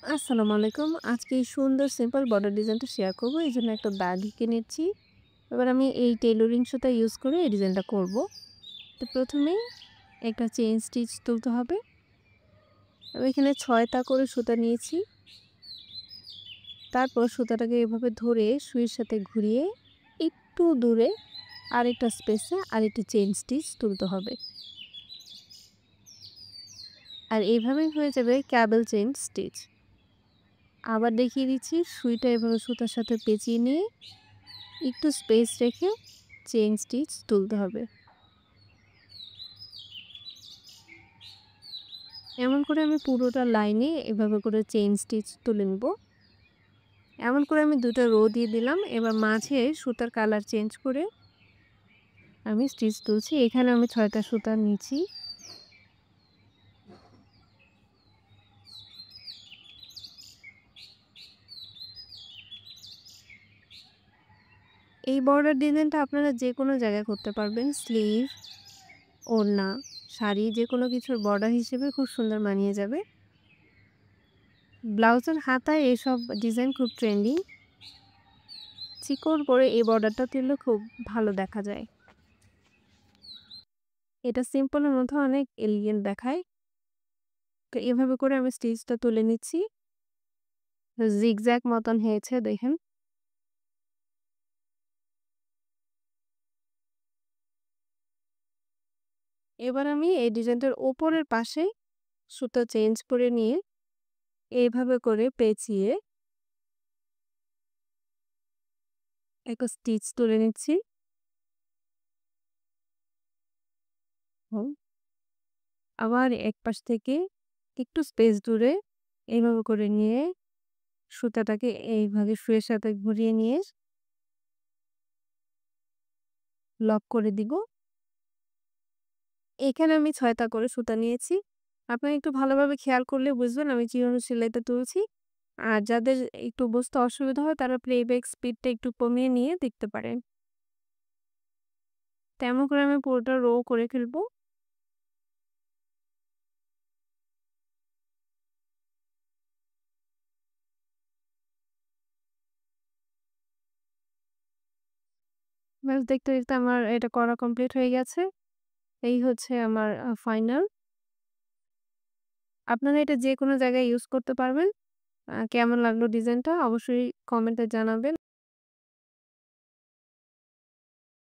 আসসালামু আলাইকুম। আজকে এই সুন্দর সিম্পল বর্ডার ডিজাইনটা শেয়ার করব। এজন্য একটা ব্যাগ কিনেছি। এবার আমি এই টেইলরিং সুতা ইউজ করে এই ডিজাইনটা করব। তো ১ম এই একটা চেইন স্টিচ তুলতে হবে। আমি এখানে ৬ তা করে সুতা নিয়েছি। তারপর সুতাটাকে এভাবে ধরে সুইয়ের সাথে ঘুরিয়ে একটু দূরে আরেকটা স্পেসে আরেকটা চেইন স্টিচ তুলতে হবে। আর এভাবেই হয়ে যাবে ক্যাবেল চেইন স্টিচ। আবার দেখিয়ে দিচ্ছি, সুইটা এভাবে সুতার সাথে পেঁচিয়ে নিয়ে একটু স্পেস রেখে চেইন স্টিচ তুলতে হবে। এমন করে আমি পুরোটা লাইনে এভাবে করে চেইন স্টিচ তুলে নেব। এমন করে আমি ২ টা রো দিয়ে দিলাম। এবার মাঝে সুতার কালার চেঞ্জ করে আমি স্টিচ তুলছি। এখানে আমি ৬ টা সুতা নিয়েছি। এই বর্ডার ডিজাইনটা আপনারা যেকোনো জায়গায় করতে পারবেন। স্লিভ, ওড়না, শাড়ি যেকোনো কিছুর বর্ডার হিসেবে খুব সুন্দর মানিয়ে যাবে। ব্লাউজের হাতায় এসব ডিজাইন খুব ট্রেন্ডিং। চিকন করে এই বর্ডারটা তুললে খুব ভালো দেখা যায়। এটা সিম্পলের মধ্যে অনেক এলিগেন্ট দেখায়। তো এভাবে করে আমি স্টিচটা তুলে নিচ্ছি। জিগজ্যাগ মতন হয়েছে দেখেন। এবার আমি এই ডিজাইনটার উপরের পাশে সুতা চেঞ্জ করে নিয়ে এইভাবে করে পেঁচিয়ে একটা স্টিচ তুলে নিচ্ছি। হুম। আবার এক পাশ থেকে একটু স্পেস দূরে এইভাবে করে নিয়ে সুতাটাকে এইভাবে সুইয়ের সাথে ঘুরিয়ে নিয়ে লক করে দিব। এখানে আমি ৬ টা করে সুতা নিয়েছি। আপনারা একটু ভালোভাবে খেয়াল করলে বুঝবেন আমি চিকন সেলাইটা তুলছি। আর যাদের একটু বুঝতে অসুবিধা হয় তারা প্লেব্যাক স্পিডটা একটু কমিয়ে নিয়ে দেখতে পারেন। তেমন করে আমি পুরোটা রো করে ফেলবো। ব্যাস দেখতে, দেখতে আমার এটা করা কমপ্লিট হয়ে গেছে। এই হচ্ছে আমার ফাইনাল। আপনারা এটা যেকোনো জায়গায় ইউজ করতে পারবেন। কেমন লাগলো ডিজাইনটা অবশ্যই কমেন্টে জানাবেন।